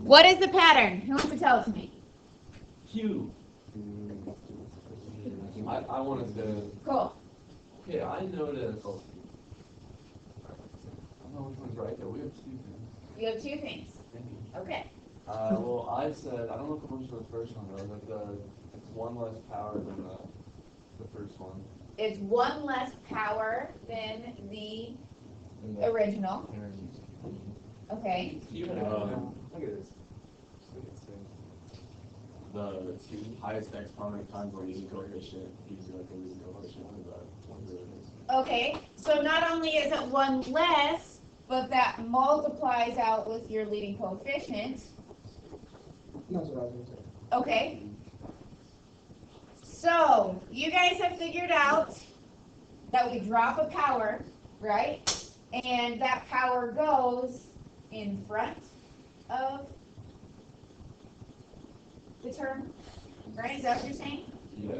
What is the pattern? Who wants to tell it to me? Q. I wanted to. Cool. Okay, I noticed. I don't know which one's right though. We have two things. You have two things. Okay. Well, I said I don't know if it was the first one though. But it's one less power than the first one. It's one less power than the original. Okay. Look at this. The highest exponent times the leading coefficient gives you like the leading coefficient of the Okay. So not only is it one less, but that multiplies out with your leading coefficient. That's what I was going to say. Okay. So you guys have figured out that we drop a power, right? And that power goes in front of the term, right? Is that what you're saying? Yes.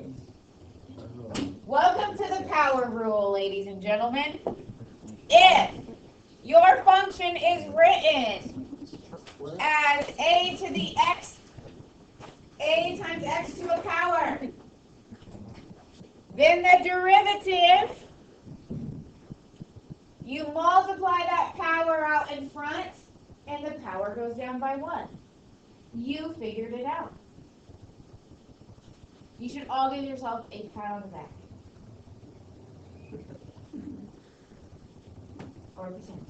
Welcome to the power rule, ladies and gentlemen. If your function is written as a to the x, a times x to a power, then the derivative, you multiply that power out in front, and the power goes down by 1. You figured it out. You should all give yourself a pat on the back. Or percent.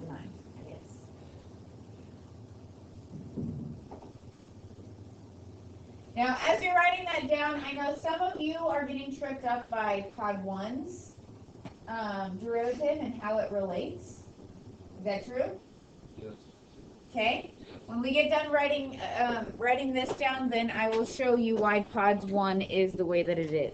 Nine, I guess. Now, as you're writing that down, I know some of you are getting tripped up by Pod 1's derivative and how it relates. Is that true? Yes. Okay. When we get done writing this down, then I will show you why Pod 1 is the way that it is.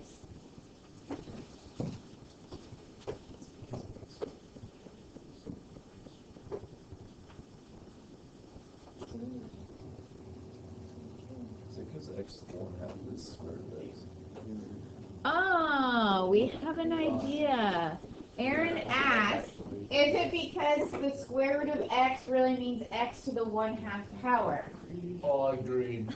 Oh, we have an idea. Aaron asked, is it because the square root of x really means x to the 1/2 power? Oh, I agree.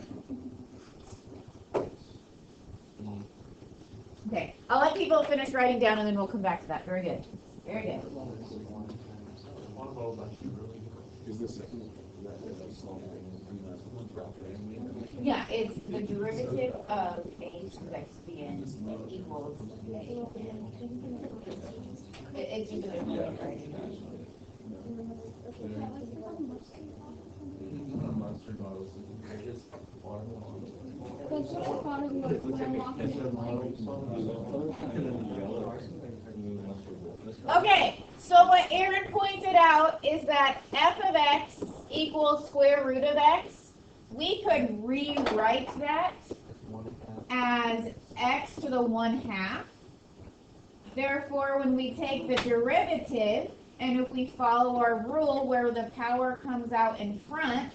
Okay, I'll let people finish writing down and then we'll come back to that. Very good. Very good. Is this Yeah, it's the derivative of a to x dn equals a. It's just a way of writing it. Okay, so what Aaron pointed out is that f of x equals square root of x. We could rewrite that as x to the 1/2. Therefore, when we take the derivative, and if we follow our rule where the power comes out in front,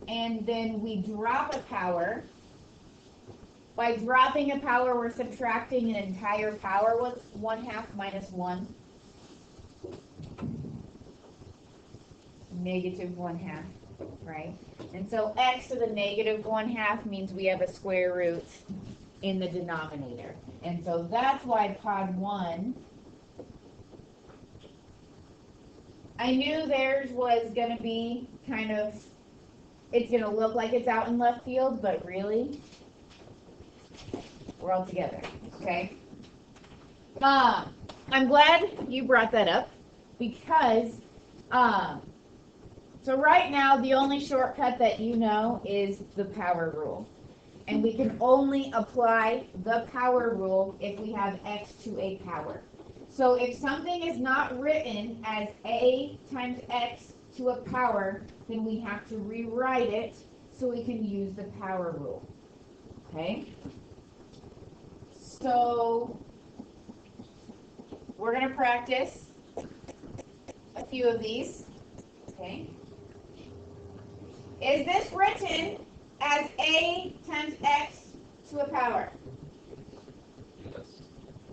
and then we drop a power, by dropping a power, we're subtracting an entire power. What's 1/2 minus 1? Negative 1/2, right? And so x to the negative 1/2 means we have a square root in the denominator. And so that's why Pod 1, I knew theirs was going to be kind of, it's going to look like it's out in left field, but really, we're all together, okay? I'm glad you brought that up because, so right now the only shortcut that you know is the power rule. And we can only apply the power rule if we have x to a power. So if something is not written as a times x to a power, then we have to rewrite it so we can use the power rule. Okay? So we're going to practice a few of these. Okay? Is this written as a times x to a power?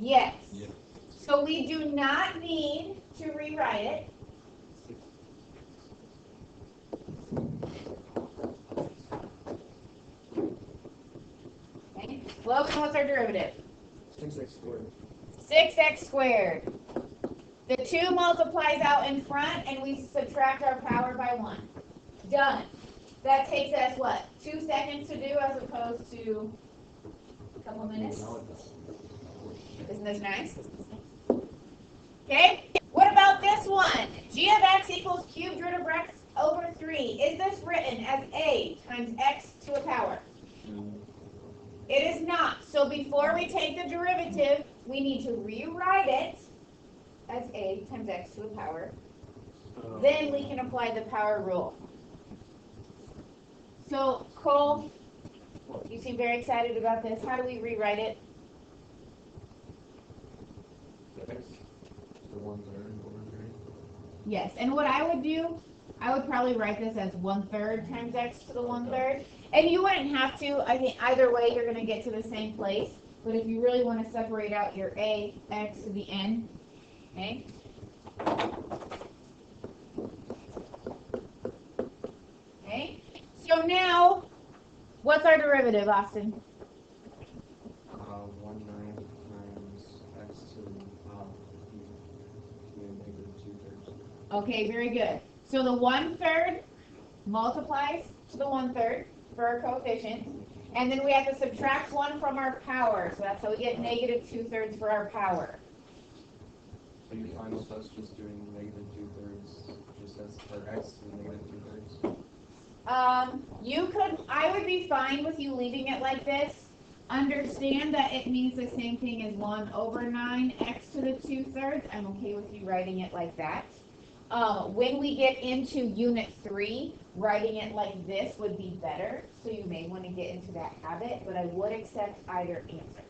Yes. Yes. So we do not need to rewrite it. Logan, what's our derivative? 6x squared. 6x squared. The 2 multiplies out in front, and we subtract our power by 1. Done. That takes us, what, 2 seconds to do as opposed to a couple minutes? Isn't this nice? Okay, what about this one? G of x equals cubed root of x over 3. Is this written as a times x to a power? It is not. So before we take the derivative, we need to rewrite it as a times x to a power. Then we can apply the power rule. So, Cole, you seem very excited about this. How do we rewrite it? X to 1/3 over 3. Yes, and what I would do, I would probably write this as 1/3 times x to the 1/3. And you wouldn't have to. I think either way you're going to get to the same place. But if you really want to separate out your a, x to the n, okay? Okay, so now, what's our derivative, Austin? 1/9 times x to the negative 2/3. Okay, very good. So the 1/3 multiplies to the 1/3 for our coefficient. And then we have to subtract 1 from our power. So that's how we get negative 2/3 for our power. So you find us just doing negative 2/3 just as for x to the negative 2/3? I would be fine with you leaving it like this. Understand that it means the same thing as 1/9 x to the 2/3. I'm okay with you writing it like that. When we get into unit 3, writing it like this would be better. So you may want to get into that habit, but I would accept either answer.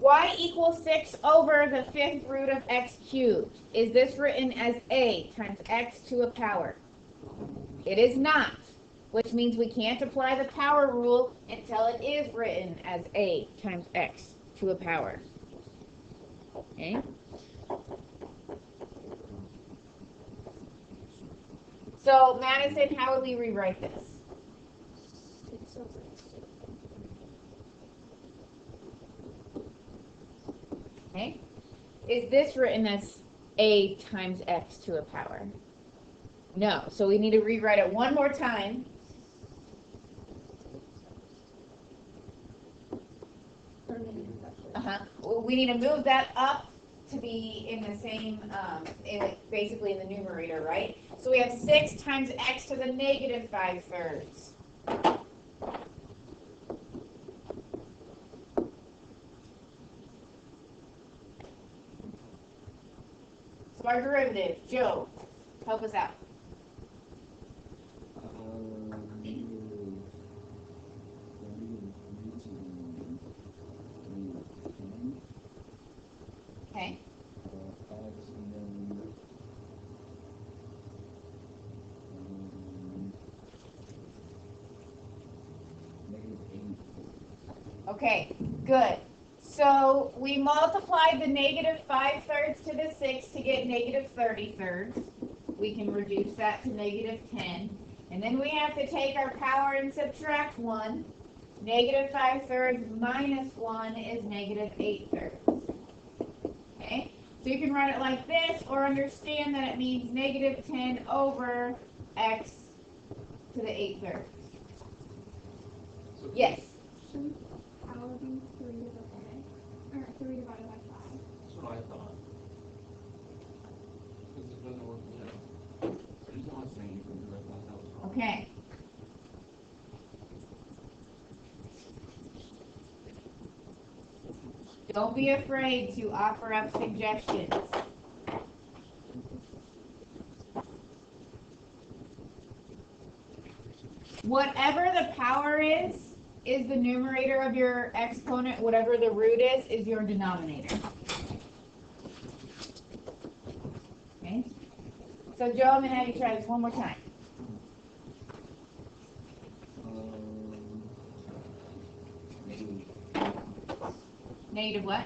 Y equals 6 over the 5th root of x cubed. Is this written as a times x to a power? It is not, which means we can't apply the power rule until it is written as a times x to a power. Okay? So, Madison, how would we rewrite this? Okay? Is this written as a times x to a power? No. So we need to rewrite it one more time. We need to move that up to be in the same, basically in the numerator, right? So we have 6 times x to the negative 5/3. So our derivative, Joe, help us out. Okay. Okay, good. So we multiplied the negative 5/3 to the 6 to get negative 30/3. We can reduce that to negative 10. And then we have to take our power and subtract 1. Negative 5/3 minus 1 is negative 8/3. Okay? So you can write it like this, or understand that it means negative 10 over x to the 8/3. Yes? Shouldn't power be 3 divided by 5? Or 3 divided by 5? That's what I thought. Because it doesn't work, yeah. There's no one saying anything, because I thought that was wrong. Okay. Don't be afraid to offer up suggestions. Whatever the power is the numerator of your exponent. Whatever the root is your denominator. Okay? So Joe, I'm going to have you try this one more time. Negative what?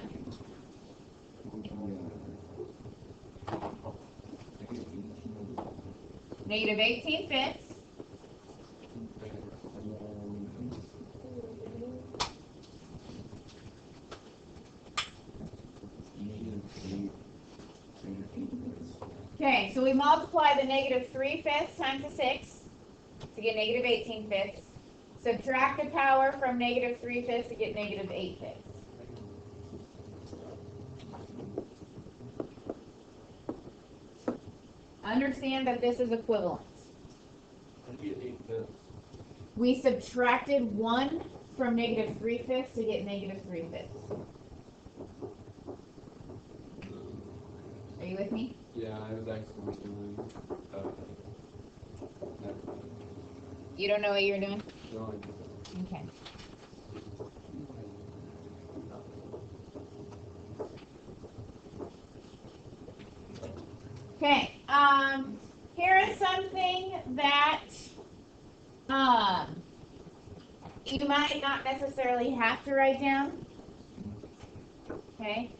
negative 18 fifths. Okay, so we multiply the negative 3 fifths times the 6 to get negative 18 fifths. Subtract the power from negative 3 fifths to get negative 8 fifths. Understand that this is equivalence. I get 8/5. We subtracted 1 from negative 3 fifths to get negative 3 fifths. Are you with me? Yeah, I was actually doing, You don't know what you're doing? no, Okay. Okay, here is something that you might not necessarily have to write down. Okay,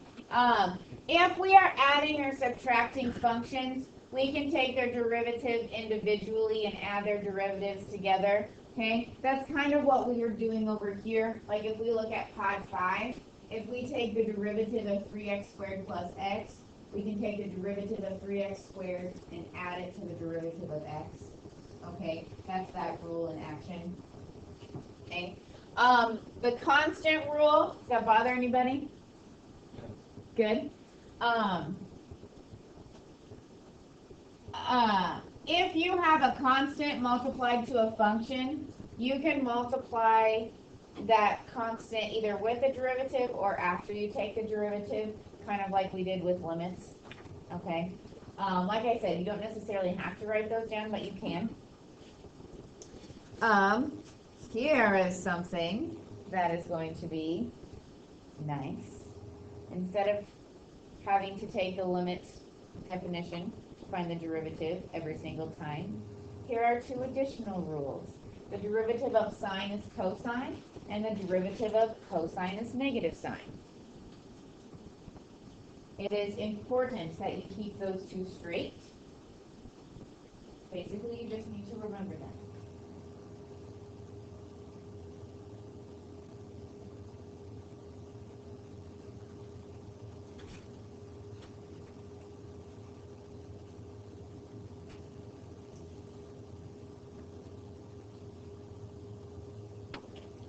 if we are adding or subtracting functions, we can take their derivative individually and add their derivatives together. Okay, that's kind of what we are doing over here. Like if we look at pod 5, if we take the derivative of 3x squared plus x, we can take the derivative of 3x squared and add it to the derivative of x. Okay, that's that rule in action. Okay, the constant rule, does that bother anybody? Good. If you have a constant multiplied to a function, you can multiply that constant either with a derivative or after you take the derivative, kind of like we did with limits. Okay. Like I said, you don't necessarily have to write those down, but you can. Here is something that is going to be nice. Instead of having to take the limit definition to find the derivative every single time, here are 2 additional rules. The derivative of sine is cosine, and the derivative of cosine is negative sine. It is important that you keep those 2 straight. Basically, you just need to remember them.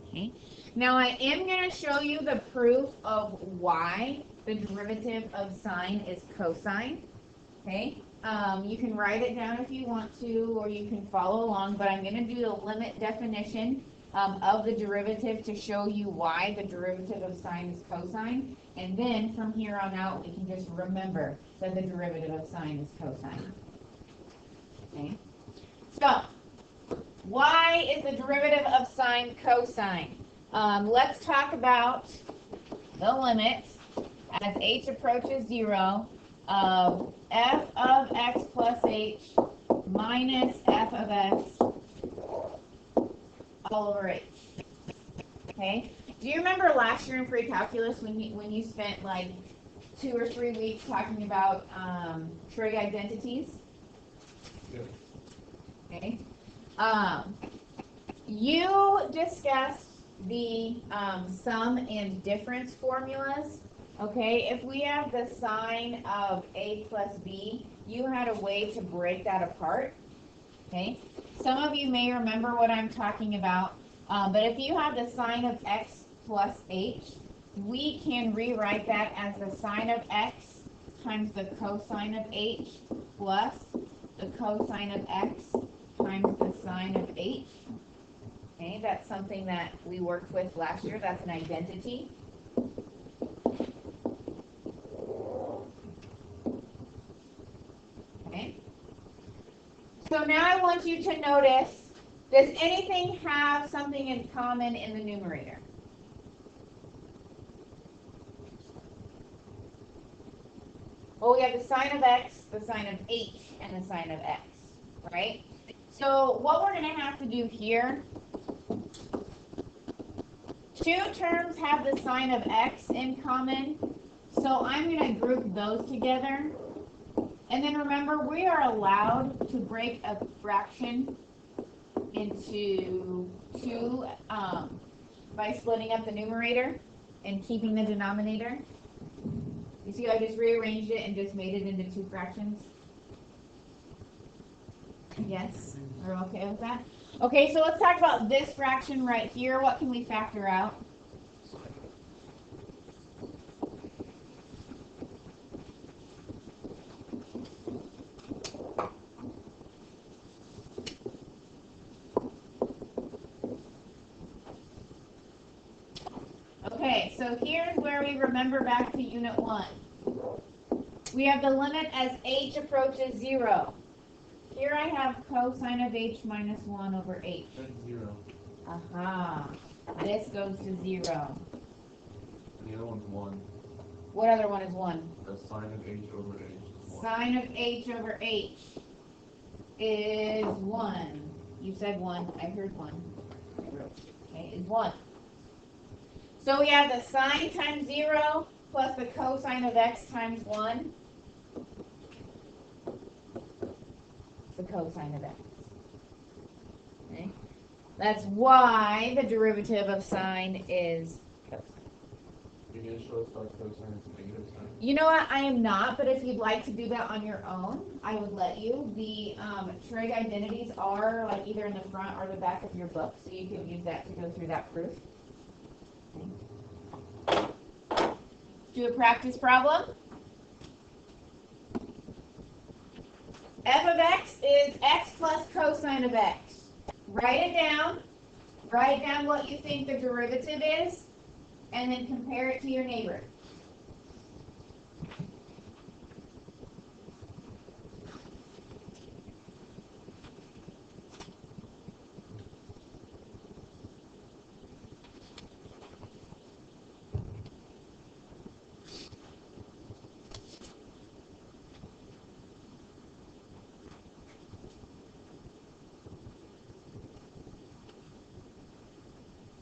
Okay. Now I am going to show you the proof of why the derivative of sine is cosine. Okay. You can write it down if you want to, or you can follow along, but I'm going to do the limit definition of the derivative to show you why the derivative of sine is cosine. And then from here on out, we can just remember that the derivative of sine is cosine. Okay. So, why is the derivative of sine cosine? Let's talk about the limit as h approaches 0 of f of x plus h minus f of x all over h. Okay? Do you remember last year in pre-calculus when you spent like 2 or 3 weeks talking about trig identities? Yeah. Okay. You discussed the sum and difference formulas. Okay, if we have the sine of a plus b, you had a way to break that apart. Okay, some of you may remember what I'm talking about, but if you have the sine of x plus h, we can rewrite that as the sine of x times the cosine of h plus the cosine of x times the sine of h. Okay, that's something that we worked with last year. That's an identity. Okay. So now I want you to notice, does anything have something in common in the numerator? Well, we have the sine of x, the sine of h, and the sine of x, right? So what we're going to have to do here, 2 terms have the sine of x in common, so I'm going to group those together. And then remember, we are allowed to break a fraction into two by splitting up the numerator and keeping the denominator. You see, I just rearranged it and just made it into two fractions. Yes, we're okay with that? Okay, so let's talk about this fraction right here. What can we factor out? Okay, so here's where we remember back to Unit 1. We have the limit as h approaches 0. Here I have cosine of h minus 1 over h. That's 0. Aha. This goes to 0. And the other one's 1. What other one is 1? The sine of h over h is 1. Sine of h over h is 1. You said 1. I heard 1. Okay, is 1. So we have the sine times 0 plus the cosine of x times 1. The cosine of x. Okay? That's why the derivative of sine is cosine. You're going to show us our cosine is negative sine? You know what? I am not, but if you'd like to do that on your own, I would let you. The trig identities are like either in the front or the back of your book, so you can use that to go through that proof. Do a practice problem. F of x is x plus cosine of x. Write it down. Write down what you think the derivative is, and then compare it to your neighbor.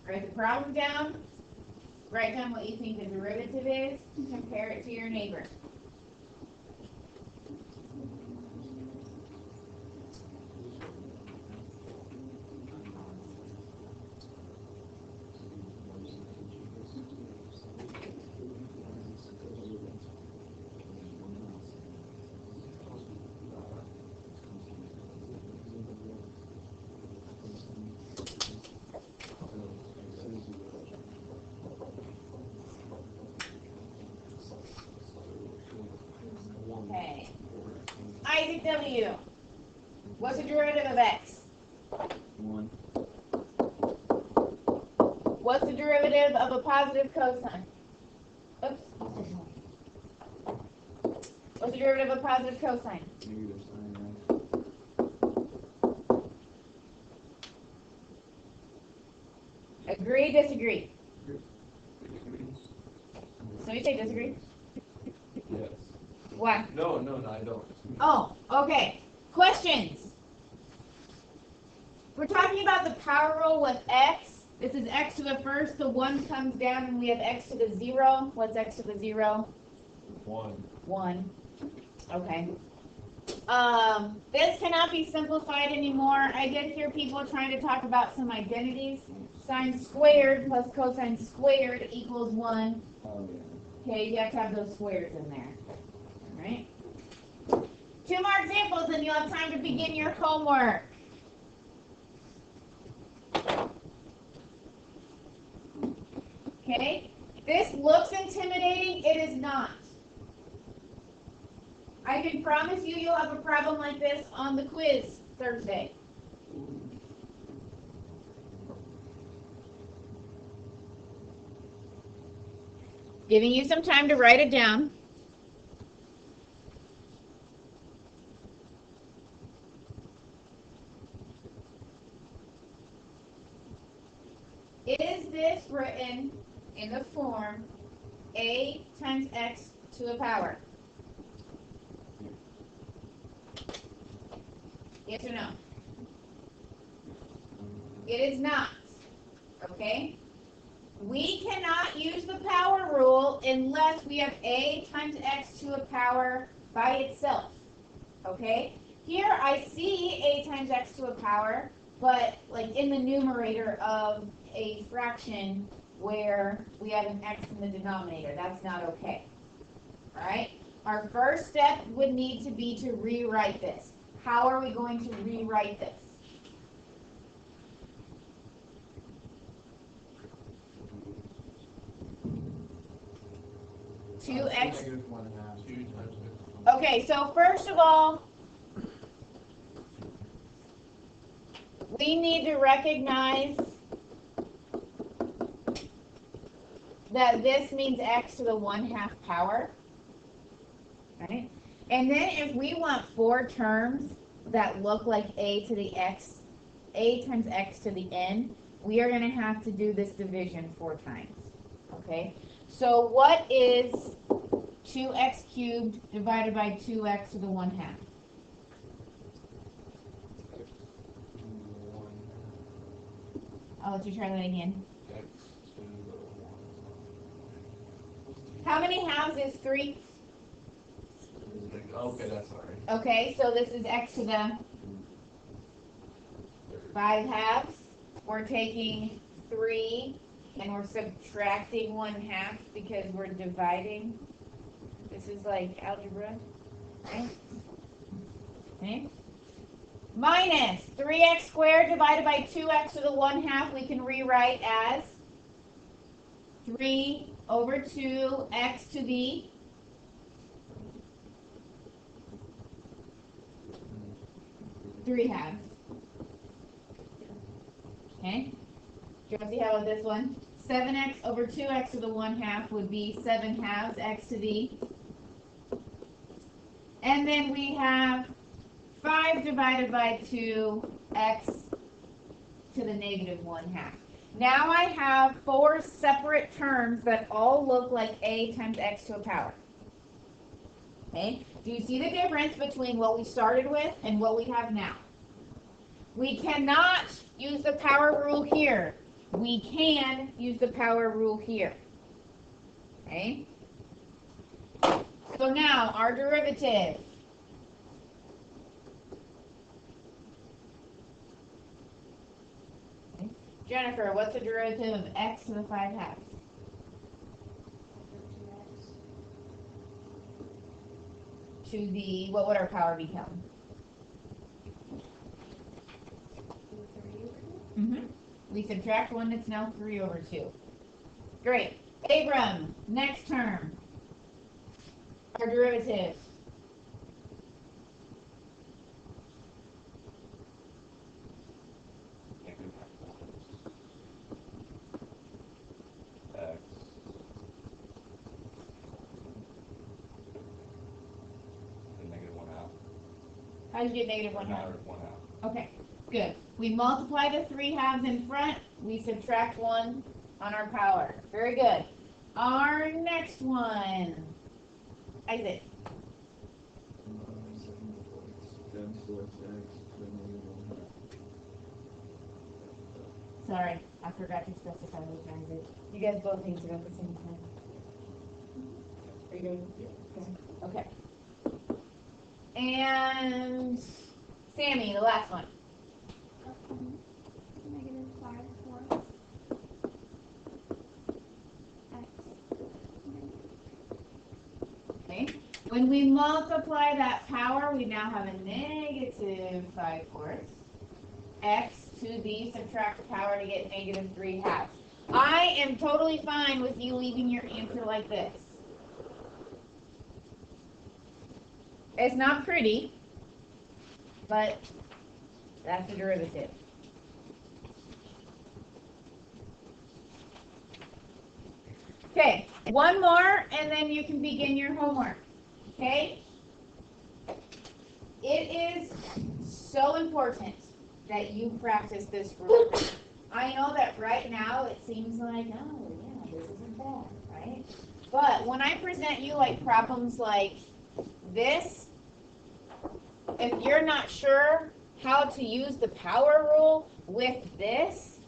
Write the problem down. Write down what you think the derivative is. Compare it to your neighbor. Okay. Isaac W. What's the derivative of x? 1. What's the derivative of a positive cosine? Oops. What's the derivative of a positive cosine? Negative sine, right? Agree, disagree? So you say disagree? Yes. Why? No, I don't. Oh, okay. Questions? We're talking about the power rule with x. This is x to the first, the 1 comes down, and we have x to the 0. What's x to the 0? 1. 1. Okay. This cannot be simplified anymore. I did hear people trying to talk about some identities. Sine squared plus cosine squared equals 1. Oh, yeah. Okay, you have to have those squares in there. All right. 2 more examples, and you'll have time to begin your homework. Okay? This looks intimidating. It is not. I can promise you you'll have a problem like this on the quiz Thursday. Giving you some time to write it down. Is this written in the form a times x to the power? Yes or no? It is not. Okay? We cannot use the power rule unless we have a times x to a power by itself. Okay? Here I see a times x to a power, but like in the numerator of a fraction where we have an x in the denominator. That's not okay. Alright? Our first step would need to be to rewrite this. How are we going to rewrite this? Two x. Negative 1/2. 2 times negative 1/2. Okay, so first of all, we need to recognize that this means x to the 1/2 power, right? And then if we want 4 terms that look like a to the x, a times x to the n, we are going to have to do this division 4 times, okay? So what is 2x cubed divided by 2x to the 1/2? I'll let you try that again. X to the 1. How many halves is 3? Okay, that's alright. Okay, so this is x to the 5 halves. We're taking 3 and we're subtracting 1/2 because we're dividing. This is like algebra, right? Okay. Minus 3x squared divided by 2x to the 1/2 we can rewrite as 3 over 2 x to the 3/2. Okay? Josie, how about this one? 7x over 2x to the 1/2 would be 7/2 x to the. And then we have 5 divided by 2 x to the negative 1/2. Now I have 4 separate terms that all look like a times x to a power. Okay? Do you see the difference between what we started with and what we have now? We cannot use the power rule here. We can use the power rule here. Okay? So now, our derivative. Okay. Jennifer, what's the derivative of x to the 5/2? To the, what would our power become? We subtract 1, it's now 3 over 2. Great. Abram, next term. Our derivative. X. And negative 1/2. How did you get negative 1/2? Matter of 1/2. Okay, good. We multiply the 3/2 in front, we subtract 1 on our power. Very good. Our next one. Isaac. Sorry, I forgot to specify those Isaac. You guys both need to go at the same time. Are you good? Okay. And Sammy, the last one. Negative 5/4 x. Okay. When we multiply that power, we now have a negative 5/4 x to the subtract power to get negative 3/2. I am totally fine with you leaving your answer like this. It's not pretty, but that's the derivative. Okay, one more and then you can begin your homework. Okay? It is so important that you practice this rule. I know that right now it seems like, oh yeah, this isn't bad, right? But when I present you like problems like this, if you're not sure how to use the power rule with this,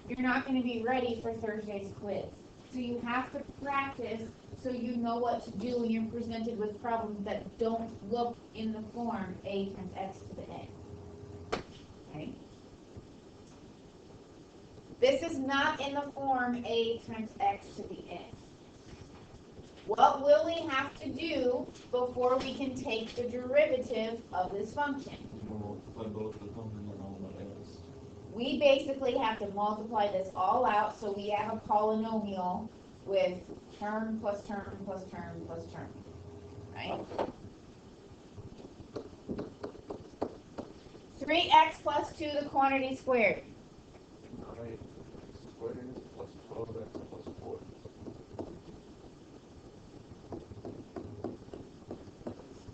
you're not going to be ready for Thursday's quiz. So you have to practice so you know what to do when you're presented with problems that don't look in the form a times x to the n. Okay? This is not in the form a times x to the n. What will we have to do before we can take the derivative of this function? Multiply both the common and all the x. We basically have to multiply this all out so we have a polynomial with term plus term plus term plus term, right? 3x plus 2, the quantity squared. Right. Squared plus 12x plus 4.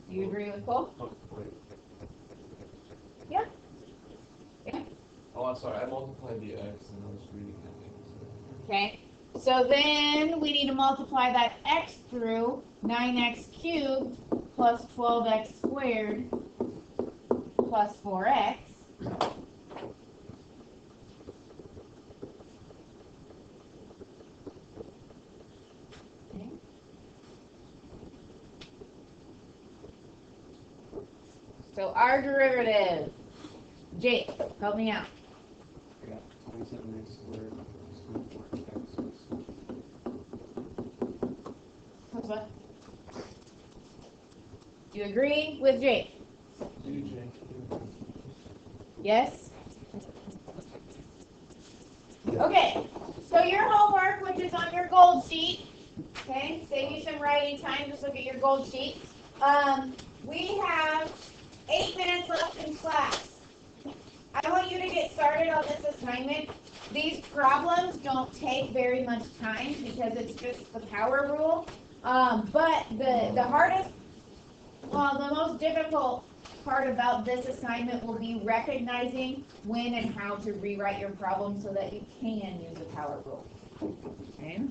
Do you agree with both? Oh, wait. Yeah. Yeah. Oh, I'm sorry. I multiplied the x and I was reading that. Okay. So then we need to multiply that x through 9x cubed plus 12x squared plus 4x. Okay. So our derivative, Jake, help me out. I got 27x squared plus 24x. What's what? Do you agree with Jake? Yes? Okay, so your homework, which is on your gold sheet, okay, save you some writing time, just look at your gold sheet. We have 8 minutes left in class. I want you to get started on this assignment. These problems don't take very much time because it's just the power rule. But the hardest, well, the most difficult part about this assignment will be recognizing when and how to rewrite your problem so that you can use the power rule. Okay?